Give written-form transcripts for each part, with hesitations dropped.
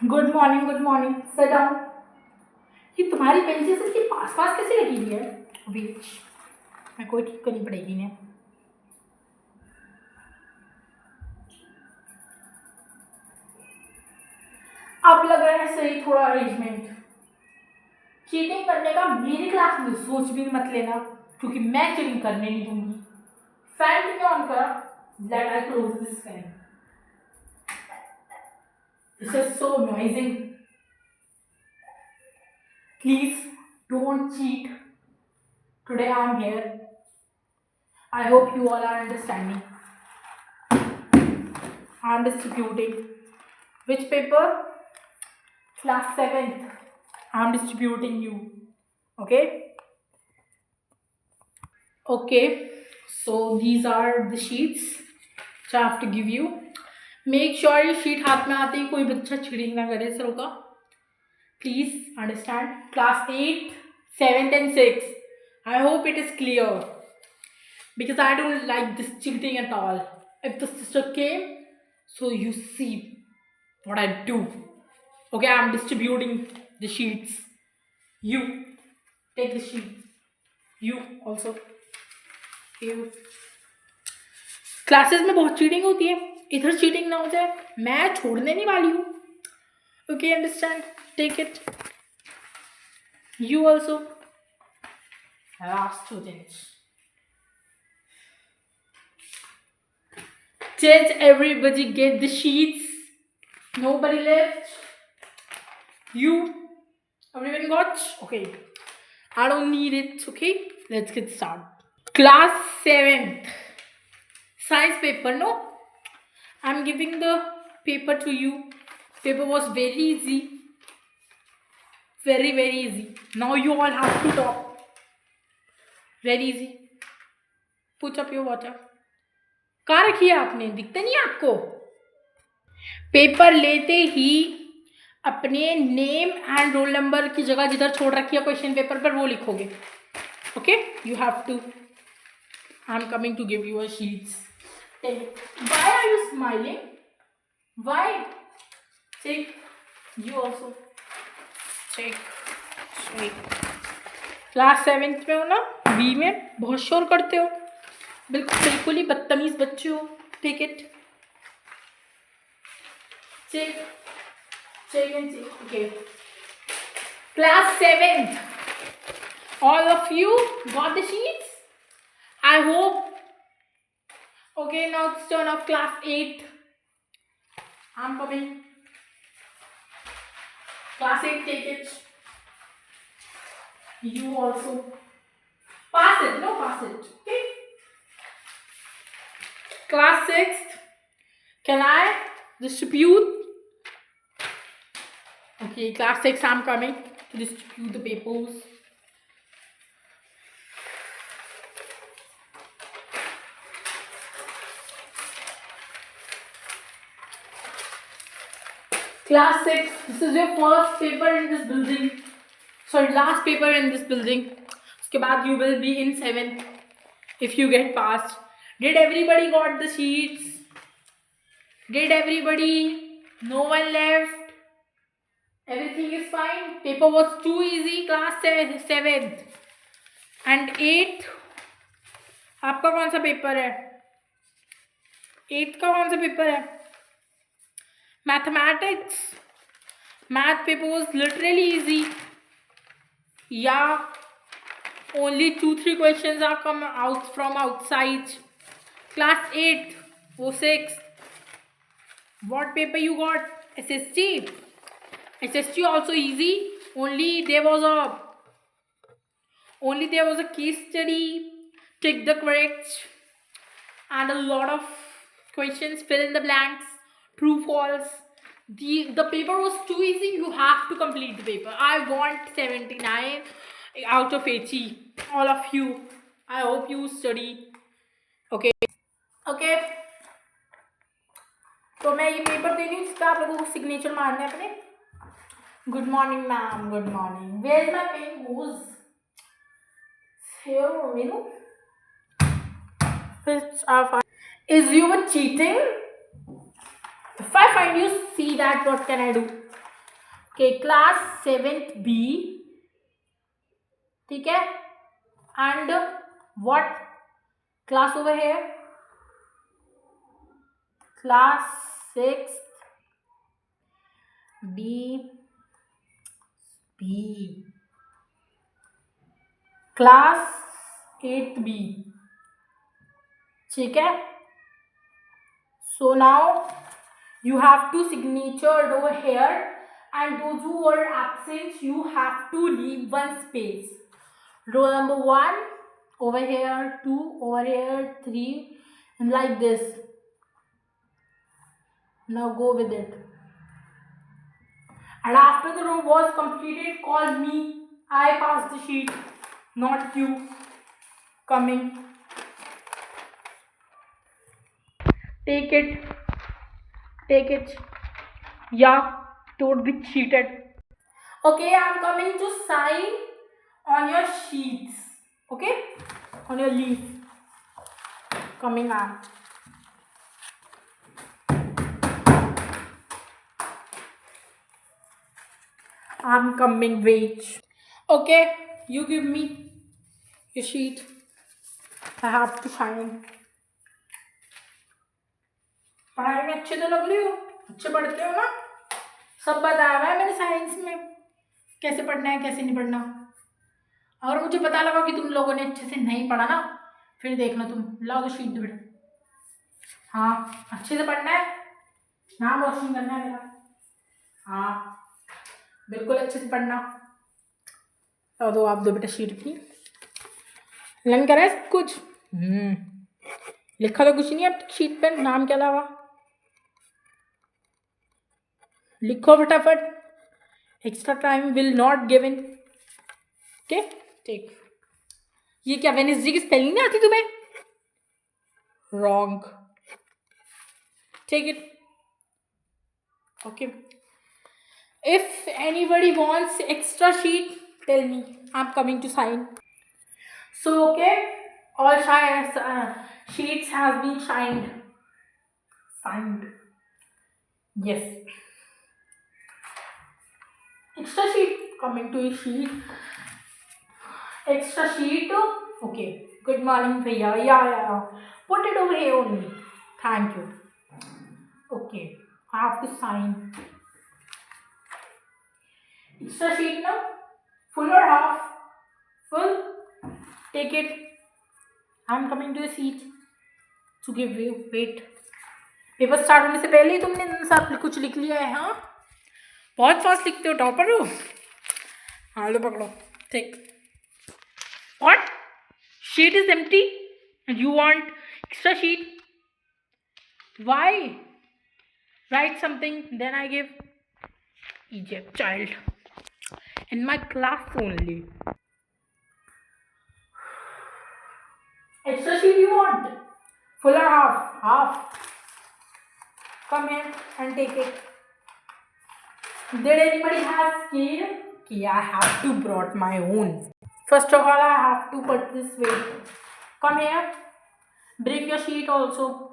Good morning, sit down. ये तुम्हारी benches इसके पास पास कैसे लगी हुई है? वेट, मैं कोई ठीक करनी पड़ेगी इन्हें। अब लग रहा है सही थोड़ा अरेंजमेंट। चीटिंग करने का मेरी क्लास में सोच भी मत लेना, क्योंकि मैं चीटिंग करने नहीं दूंगी। फैन क्यों ऑन करा? Let I close this fan. This is so noising. Please don't cheat. Today I am here. I hope you all are understanding. I am distributing. Which paper? Class 7th. I am distributing you. Okay? Okay. So these are the sheets which I have to give you. Make sure ये sheet हाथ में आते ही कोई बच्चा cheating ना करे sir का. Please understand. Class 8, 7th and 6th. I hope it is clear. Because I don't like this cheating at all. If the sister came, so you see what I do. Okay, I'm distributing the sheets. You take the sheet. You also. You. Classes में बहुत cheating होती है, इधर cheating ना हो जाए, मैं छोड़ने नहीं वाली हूँ. Okay, understand? Take it. You also. Last students. Did everybody get the sheets? Nobody left? You? Everyone got? Okay. I don't need it. Okay. Let's get started. Class 7th. Science paper, no? I'm giving the paper to you. Paper was very easy. Very, very easy. Now you all have to talk. Very easy. Put up your water. कहाँ रखी है आपने? दिखता नहीं है आपको? Paper लेते ही अपने नेम एंड रोल नंबर की जगह जिधर छोड़ रखी है क्वेश्चन पेपर पर वो लिखोगे. Okay, you have to. I am coming to give you a sheets. Why are you smiling? Why? Check. You also check. Class 7th में हो ना, बी में बहुत शोर करते हो, बिल्कुल ही बदतमीज बच्चे हो. Take it. Check. Check and check. Okay. Class 7th. All of you got the sheets? I hope. Okay, now it's turn of class 8. I'm coming. Class 8, take it. You also. Pass it. No, pass it. Okay. Class 6th. Can I distribute? Okay, class 6, I'm coming to distribute the papers. Class 6, this is your first paper in this building. Sorry, last paper in this building. उसके बाद you will be in 7th if you get passed. Did everybody got the sheets? Did everybody? No one left? Everything is fine. Paper was too easy. Class 7th and 8th. आपका कौन सा paper है? 8th का कौन सा paper है? Mathematics. Math paper was literally easy. Yeah, only 2-3 questions are come out from outside. Class 8th, वो 6th. What paper you got? SST. SST also easy. Only there was a case study. Tick the correct and a lot of questions. Fill in the blanks. True, false. The paper was too easy. You have to complete the paper. I want 79 out of 80. All of you. I hope you study. Okay. Okay. तो मैं ये paper दे रही हूँ जिसका आप लोगों को signature मारना है अपने. Good morning ma'am. Good morning. Where is my pen? Goes here only, no? Is you were cheating? If I find you, see that, what can I do? Okay, class 7th B. ठीक है. And what class over here? Class 6th B. Class 8th B. ठीक है. So now you have to signature over here, and those who were absent, you have to leave one space. Roll number 1 over here, 2 over here, 3, and like this. Now go with it. And after the row was completed, call me. I passed the sheet, not you. Coming. Take it. Yeah, don't be cheated. Okay, I'm coming to sign on your sheets. Okay, on your leaf. Coming out. I'm coming, wait. Okay, you give me your sheet. I have to sign. पढ़ाई में अच्छे तो लग रही हो, अच्छे पढ़ते हो ना. सब बताया हुआ है मैंने साइंस में कैसे पढ़ना है कैसे नहीं पढ़ना. अगर मुझे पता लगा कि तुम लोगों ने अच्छे से नहीं पढ़ा ना, फिर देखना तुम. लाओ तो शीट दो बेटा. हाँ, अच्छे से पढ़ना है. नाम रोशन करना है मेरा. हाँ, बिल्कुल अच्छे से पढ़ना. लाओ दो, आप दो बेटा शीट की. लर्न करा है सब कुछ. लिखा तो कुछ नहीं है अब तक शीट पर नाम के अलावा. लिखो फटाफट. Extra time will not given. Okay, take. ये क्या वेडनेसडे की स्पेलिंग नहीं आती तुम्हें? Wrong. Take it. Okay. If anybody wants extra sheet, tell me. I'm coming to sign. So okay, all sheets has been signed. Signed. Yes. Extra sheet. Coming to a sheet. Extra sheet. Okay. Good morning, Priya. Yeah. Put it over here only. Thank you. Okay. I have to sign. Extra sheet now. Full or half? Full. Take it. I'm coming to a seat to give you. Wait. Paper start होने से पहले ही तुमने सब कुछ लिख लिया है. हाँ, बहुत फास्ट लिखते हो, टॉपर हो. हाँ लो पकड़ो. ठीक. What? Sheet is empty and you want extra sheet? Why? Write something, then I give. Egypt child. In my class only. Extra sheet you want? Full or half? Half. Come here and take it. Did anybody have scale? Okay, I have to brought my own. First of all, I have to put this way. Come here. Bring your sheet also.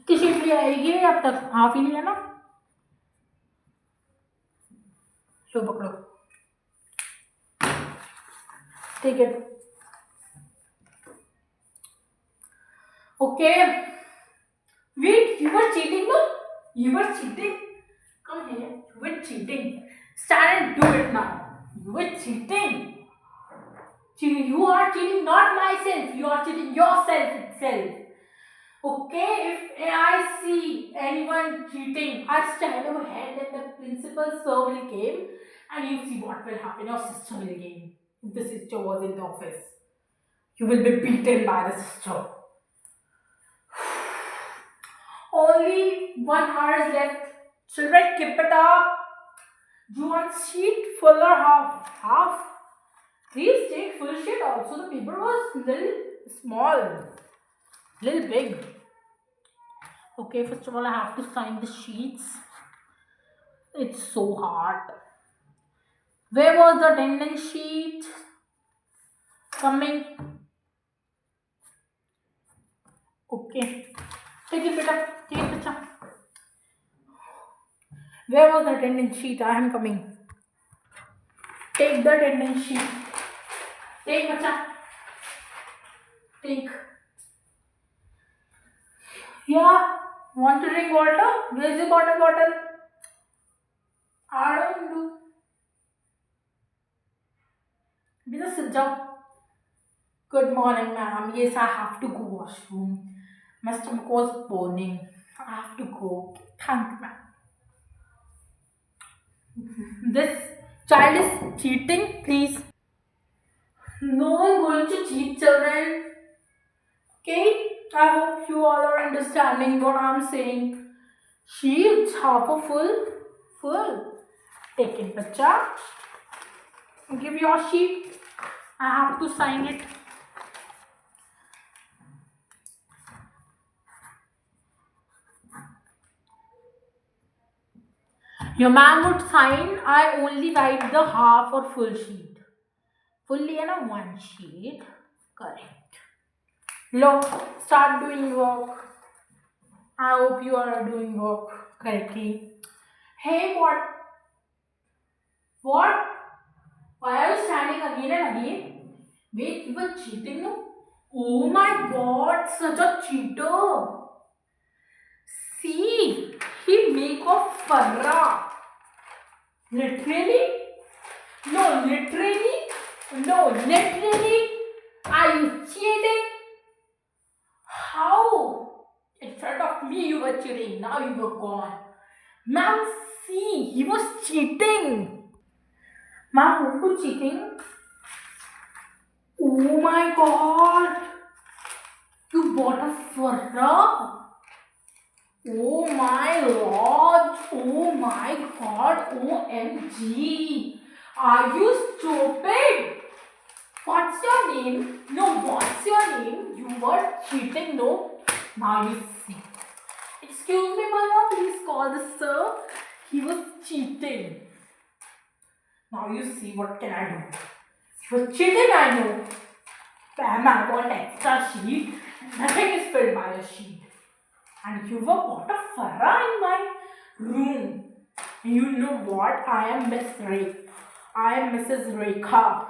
कितनी sheet ले आएगी अब तक? Half ही लिया ना. लो पकड़ो. Take it. Okay. Wait, you were cheating, no? You were cheating. Come here. You were cheating. Stand and do it now. You were cheating. You are cheating, not myself. You are cheating yourself itself. Okay, if I see anyone cheating, I stand over here, then the principal sir will come and you see what will happen. Your sister will come. If the sister was in the office, you will be beaten by the sister. Only 1 hour is left. Children, keep it up. Do you want sheet full or half? Half. Please take full sheet also. The paper was little small, little big. Okay, first of all, I have to sign the sheets. It's so hard. Where was the attendance sheet? Coming. Okay. Take it, beta. Take it, beta. Where was the attendance sheet? I am coming. Take the attendance sheet. Take, bacha. Take. Yeah. Want to drink water? Where's the water bottle? I don't do. Just sit down. Good morning, ma'am. Yes, I have to go washroom. My stomach was burning. I have to go. Thank you, ma'am. This child is cheating, please. No one going to cheat, children. Okay? I hope you all are understanding what I'm saying. Sheet half a full. Full. Take it, bacha. Give your sheet. I have to sign it. Your man would sign. I only write the half or full sheet. Fully and a one sheet. Correct. Look, start doing work. I hope you are doing work correctly. Hey, what? What? Why are you standing again and again? Wait, you were cheating, no? Oh my god, such a cheater. See, he make a farra. Literally? No, literally? No, literally? Are you cheating? How? In front of me you were cheating, now you were gone. Ma'am, see, he was cheating. Ma'am, who was cheating? Oh my god! You bought a farra? Oh my lord! Oh my god! OMG! Are you stupid? What's your name? No, what's your name? You were cheating, no? Now you see. Excuse me, Maya, please call the sir. He was cheating. Now you see, what can I do? You were cheating, I know. Ma'am, I want extra sheet. Nothing is filled by a sheet. And you were bought a farra in my room. And you know what? I am Miss Rekha. I am Mrs. Rekha.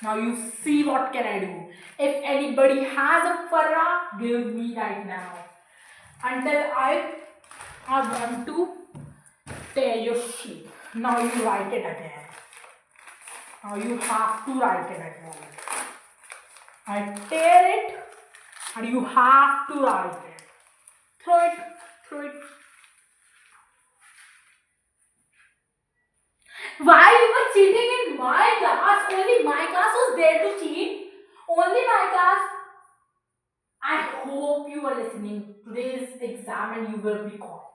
Now you see, what can I do? If anybody has a farra, give me right now. Until I want to tear your sheet. Now you write it again. Now you have to write it again. I tear it and you have to write it. Throw it, throw it. Why you were cheating in my class? Only my class was there to cheat. Only my class. I hope you are listening. Today's exam and you will be called.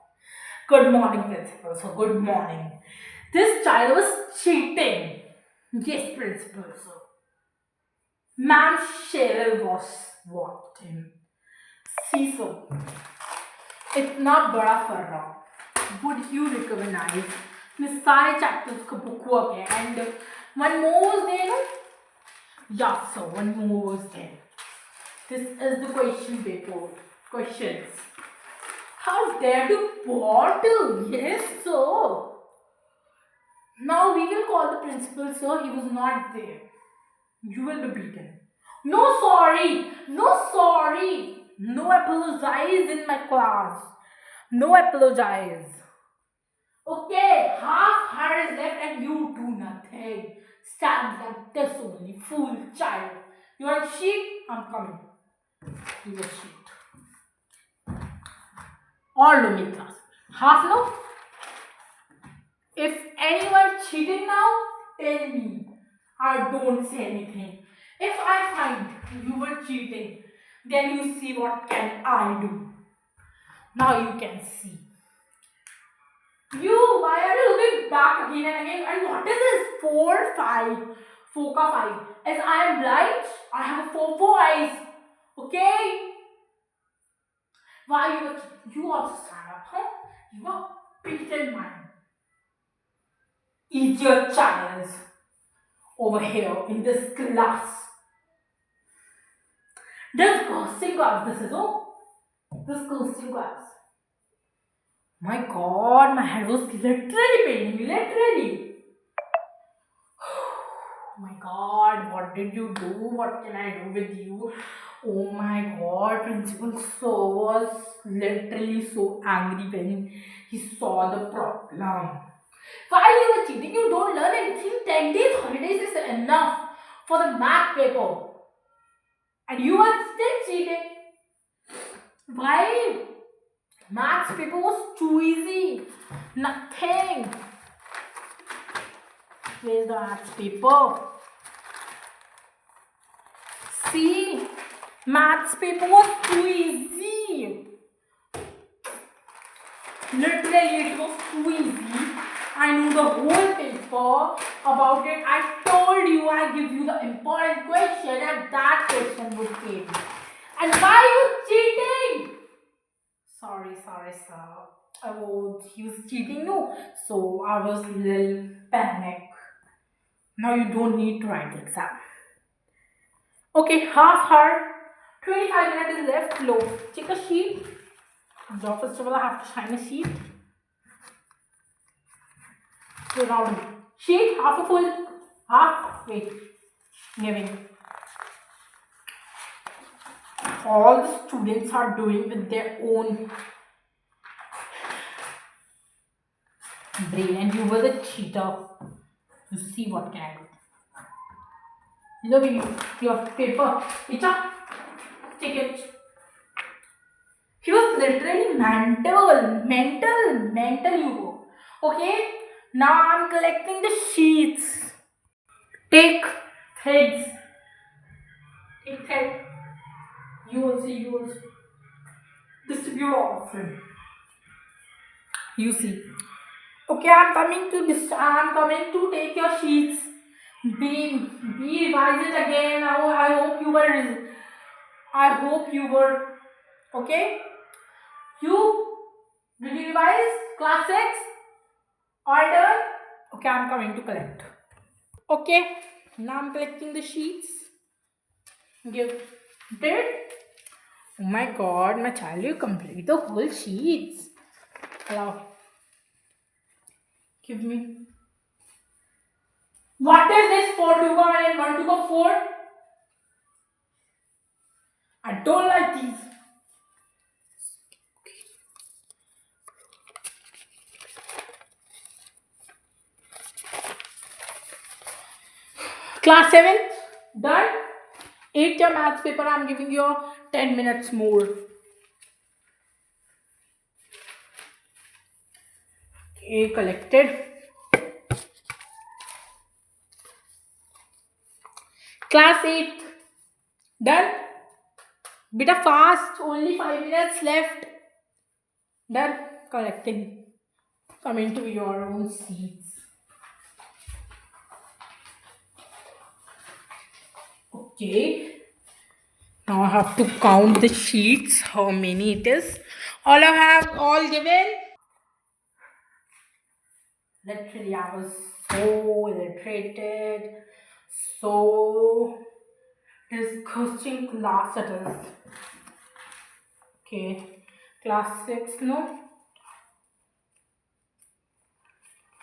Good morning, principal. So good morning. This child was cheating. Yes, principal. So, ma'am Cheryl was walked in. See, so इतना बड़ा फर्रा. Would you recognize? मैं सारे chapters का book हुआ गया and one more was there, no? Yeah, so one more was there. This is the question paper. Questions. How dare you bottle? Yes, sir. Now we will call the principal, sir. He was not there. You will be beaten. No sorry. No sorry. No apologize in my class. No apologize. Okay, half heart is left and you do nothing. Stand like this only, fool child. You want sheep? I'm coming. You will sheep. All do me class. Half no? If anyone cheating now, tell me. I don't say anything. If I find you were cheating, then you see what can I do. Now you can see. You, why are you looking back again and again? And what is this? 4, 5. Foca 5. As I am blind, I have 4 eyes. Okay? Why you also stand up, huh? You are beaten man. Eat your channels over here in this class. Disgusting class this is, oh. Disgusting class. My God, my head was literally paining, literally. My God, what did you do? What can I do with you? Oh my God, Principal so was literally so angry when he saw the problem. Why you were cheating? You don't learn anything. 10 days holidays is enough for the math paper. And you are still cheating. Why? Maths paper was too easy. Nothing. Where's the maths paper? See, maths paper was too easy. Literally, it was too easy. I knew the whole paper about it. I told you I give you the important question and that question would came. And why are you cheating? Sorry, sir. Oh, he was cheating, no. So I was a little panic. Now you don't need to write the exam. Okay, half hour, 25 minutes is left. Low. Take a sheet. So first of all, I have to shine a sheet. So round. Sheet, half a full. Half. Wait. Giving. All the students are doing with their own brain, and you were the cheater. You see what can I do? Look at you, your paper. Icha, take it. He was literally mental you were. Okay, now I'm collecting the sheets. Take threads. Take thread. Yours. Distribute all of them. You see. Okay, I'm coming to this. I'm coming to take your sheets. Be revise it again. I hope you were. I hope you were. Okay. Did you revise class 6? All done? Okay, I'm coming to collect. Okay, now I'm collecting the sheets. Give. Did? Oh my God, my child, you complete the whole sheets. Allow. Give me. What is this? 4 to 1 and 1 to the 4? I don't like these. Class 7, done. 8 your maths paper. I'm giving you 10 minutes more. Okay, collected. Class 8, done. Bit of fast. Only 5 minutes left. Done. Collecting. Come into your own seats. Okay. Now I have to count the sheets, how many it is. All I have all given. Literally, I was so illustrated, so disgusting class it is. Okay, class 6, no.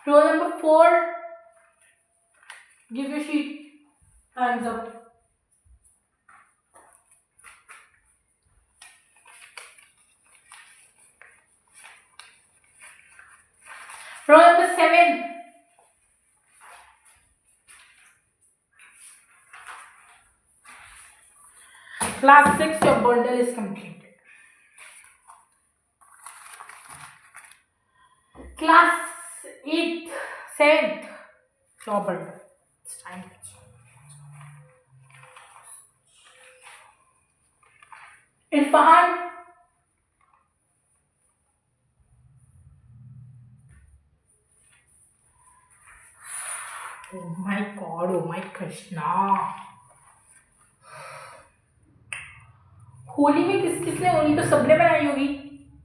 Roll number 4, give your sheet, hands up. Roll number 7. Class 6, your bundle is completed. Class 8, 7th, your bundle. It's time. Irfan. Oh my God, oh my Krishna. Holi में किसने होली तो सबने बनाई होगी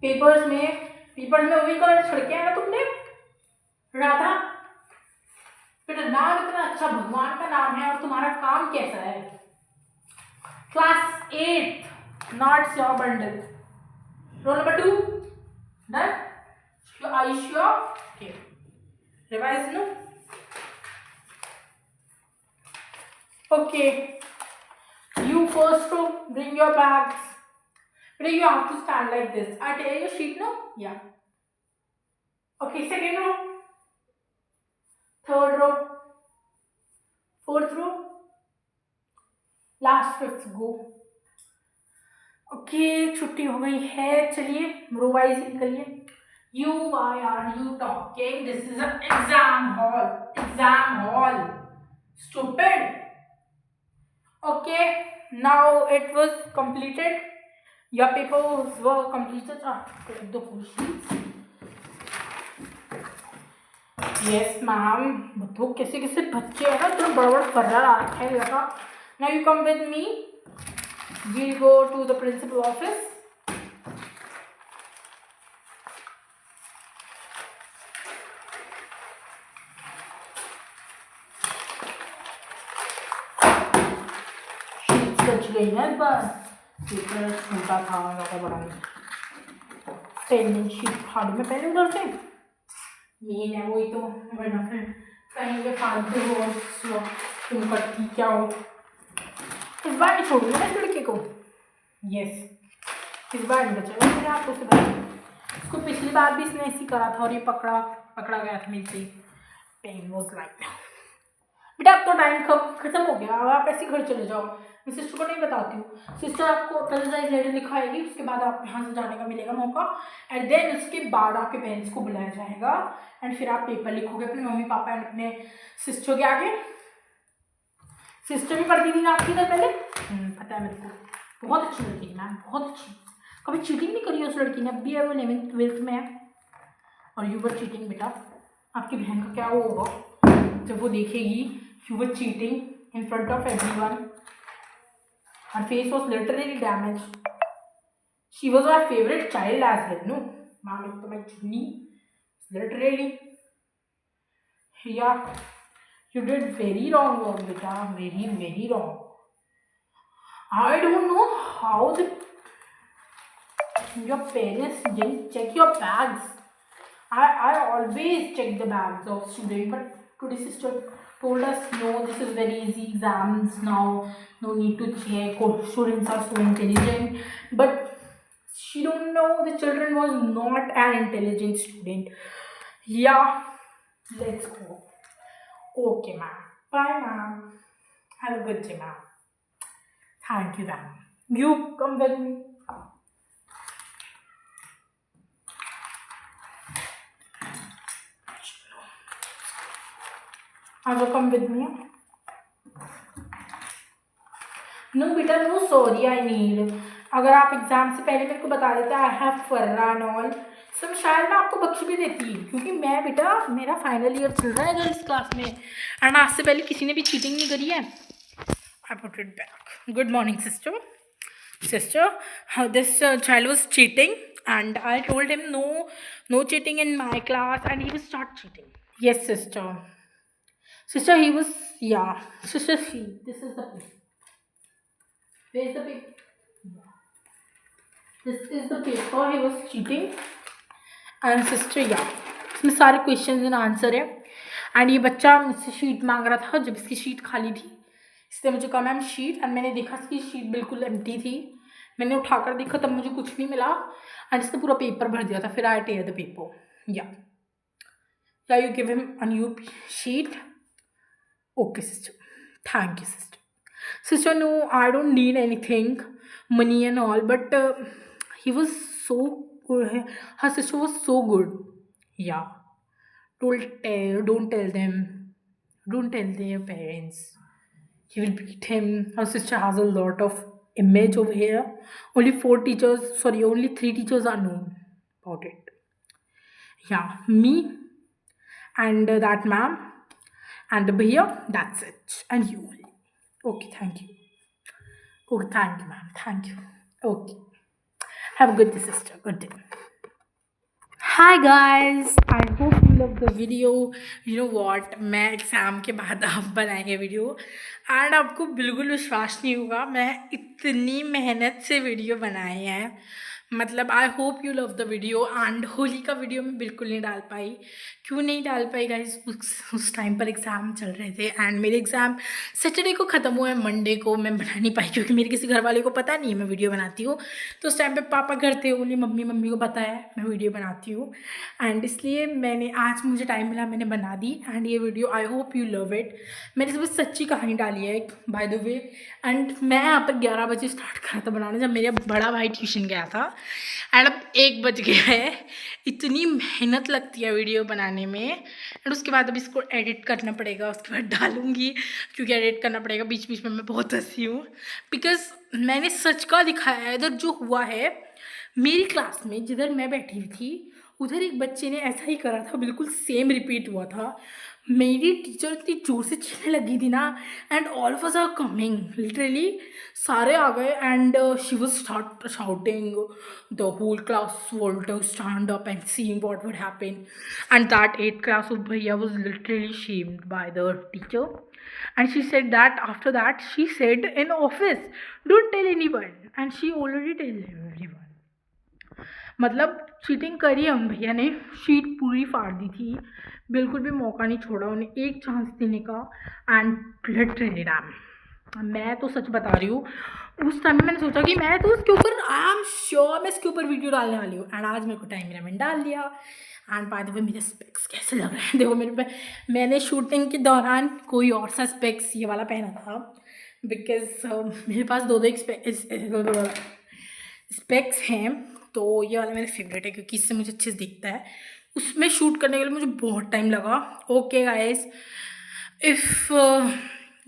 papers में वही colour छिड़के है ना तुमने राधा बेटा नाम इतना अच्छा भगवान का नाम है और तुम्हारा काम कैसा है class 8 not your bundle Roll number 2. Done? Are you sure? Okay. Revise, no? Okay. You first row, bring your bags. But you have to stand like this. I tell you sheet, no? Yeah. Okay, second row. Third row. Fourth row. Last fifth go. Okay छुट्टी हो गई है, चलिए row wise निकलिए. You why are you talking? This is exam hall. Exam hall. Stupid. Okay now it was completed. Your papers were completed. The full sheets. Yes ma'am. बताओ कैसे कैसे बच्चे हैं ना, तो बड़ा बड़ा कर्रा आ रखा है लगा. Now you come with me. We'll go to the principal office. Sheets बच गई ना इस बार. पेपर छोटा था, ज़्यादा बड़ा नहीं. पेन शीट फाड़ में पहले उधर से मेन है वही तो, वरना फिर कहीं पे फालतू हो तुम करती क्या हो. इस बार नहीं छोड़ूंगी ना इस लड़के को. यस इस बार नहीं बचेगा मेरे हाथों से बचा. इसको पिछली बार भी इसने ऐसी करा था और ये पकड़ा गया था मेरे से. Pen was like. बेटा अब तो टाइम खत्म हो गया, अब आप ऐसे घर चले जाओ. मैं सिस्टर को नहीं बताती हूँ. सिस्टर आपको टर्नसाइज लेटर लिखाएगी, उसके बाद आप यहाँ से जाने का मिलेगा मौका. एंड देन उसके बाद आपके पेरेंट्स को बुलाया जाएगा. एंड फिर आप पेपर लिखोगे अपने मम्मी पापा एंड अपने सिस्टर के आगे. सिस्टर भी पढ़ती थी ना आपकी इधर पहले. पता है मेरे को. बहुत अच्छी लड़की है मैम, बहुत अच्छी. कभी चीटिंग नहीं करी उस लड़की ने. अब भी है वो 11th 12th में है. और यू वर चीटिंग बेटा. आपकी बहन का क्या वो होगा जब वो देखेगी you were cheating in front of everyone. Her face was literally damage. She was our favourite child as well. No ma'am एक तो मैं चुनी लिटरली. या you did very wrong work beta. Very wrong. I don't know how your parents didn't check your bags. I always check the bags of students, but today sister told us no, this is very easy exams now, no need to check. Oh, students are so intelligent, but she don't know the children was not an intelligent student. Yeah, let's go. Okay, ma'am. Bye, ma'am. Have a good day, ma'am. Thank you, ma'am. You come with me. Have you come with me? No, beta, no, sorry, I need. अगर आप exam से पहले मेरे को बता देते I have फर्रा and all, सब शायद मैं आपको बख्श भी देती. क्योंकि मैं बेटा मेरा फाइनल ईयर चल रहा है इधर इस क्लास में. एंड आज से पहले किसी ने भी चीटिंग नहीं करी है. I put it back. Good morning sister. This child was cheating and I told him no cheating in my class and he will start cheating. Yes sister he was. Yeah sister, see this is the paper. Where is the paper? This is the paper. He was cheating. And sister इसमें सारे question and answer है. And ये बच्चा मुझसे sheet मांग रहा था जब इसकी शीट खाली थी. इसने मुझे कहा मैम शीट. एंड मैंने देखा इसकी शीट बिल्कुल एम्प्टी थी. मैंने उठाकर देखा तब मुझे कुछ नहीं मिला. एंड इसने पूरा पेपर भर दिया था. फिर आई टेयर द पेपर. या you give him a new sheet. Okay sister. Thank you sister. No, I don't need anything, money and all, but he was so good. Her sister was so good. Yeah, don't tell them, don't tell their parents. He will beat him. Her sister has a lot of image over here. Only 3 teachers are known about it. Yeah, me and that ma'am and the bhaiya, that's it. And you only. Okay, thank you. Okay, thank you, ma'am. Thank you. Okay. Have a good day, sister. Good day. Hi guys. I hope you love the video. You know what? मैं exam के बाद आप बनाएंगे video and आपको बिल्कुल विश्वास नहीं होगा मैं इतनी मेहनत से वीडियो बनाए हैं. मतलब I hope you love the video. And Holi का वीडियो मैं बिल्कुल नहीं डाल पाई। क्यों नहीं डाल पाई गाइस, उस टाइम पर एग्ज़ाम चल रहे थे एंड मेरे एग्ज़ाम सैटरडे को ख़त्म हुए, मंडे को मैं बना नहीं पाई क्योंकि मेरे किसी घर वाले को पता नहीं है मैं वीडियो बनाती हूँ। तो उस टाइम पे पापा घर थे, बोली मम्मी को पता है मैं वीडियो बनाती हूँ एंड इसलिए मैंने आज मुझे टाइम मिला, मैंने बना दी। एंड ये video I hope you love it. मैंने सब सच्ची कहानी डाली है एक, बाय द वे। एंड मैं यहाँ पर 11 बजे स्टार्ट करा था बनाना जब मेरा बड़ा भाई ट्यूशन गया था एंड अब 1 बज गया है। इतनी मेहनत लगती है वीडियो बनाने में एंड उसके बाद अब इसको एडिट करना पड़ेगा, उसके बाद डालूंगी क्योंकि एडिट करना पड़ेगा। बीच बीच में मैं बहुत हंसी हूँ बिकॉज मैंने सच का दिखाया है। इधर जो हुआ है मेरी क्लास में, जिधर मैं बैठी हुई थी उधर एक बच्चे ने ऐसा ही करा था, बिल्कुल सेम रिपीट हुआ था। मेरी टीचर इतनी जोर से चीखने लगी थी ना and all of us are coming, literally सारे आ गए and she was start shouting, the whole class wanted to stand up and seeing what would happen and that 8th class of भैया was literally shamed by the teacher and she said that after that she said in office don't tell anyone and she already tell everyone। मतलब cheating करी है उन भैया ने, sheet पूरी फाड़ दी थी, बिल्कुल भी मौका नहीं छोड़ा उन्हें एक चांस देने का। एंड लिटरली डैम, मैं तो सच बता रही हूँ, उस टाइम में मैंने सोचा कि मैं तो उसके ऊपर आई एम श्योर मैं इसके ऊपर वीडियो डालने वाली हूँ एंड आज मेरे को टाइम मिला, मैंने डाल दिया। एंड बाय द वे मेरे स्पेक्स कैसे लग रहे हैं देखो मेरे पे, मैंने शूटिंग के दौरान कोई और सा स्पेक्स ये वाला पहना था बिकॉज मेरे पास दो स्पेक्स हैं। तो ये वाला मेरा फेवरेट है क्योंकि इससे मुझे अच्छे से दिखता है। उसमें शूट करने के लिए मुझे बहुत टाइम लगा। Okay guys, if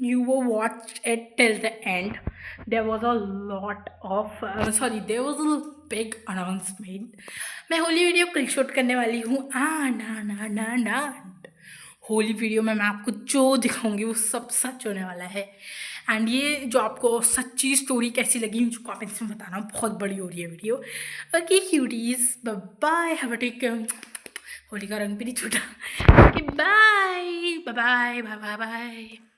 you were watched it till the end, there was a lot of there was a big announcement। मैं होली वीडियो कल शूट करने वाली हूँ। ना होली वीडियो में मैं आपको जो दिखाऊंगी वो सब सच होने वाला है। एंड ये जो आपको सच्ची स्टोरी कैसी लगी मुझे कमेंट्स में बताना, बहुत बड़ी हो रही है video. Okay cuties, bye, have a take, Holi का रंग भी नहीं छूटा। Okay bye bye bye bye bye.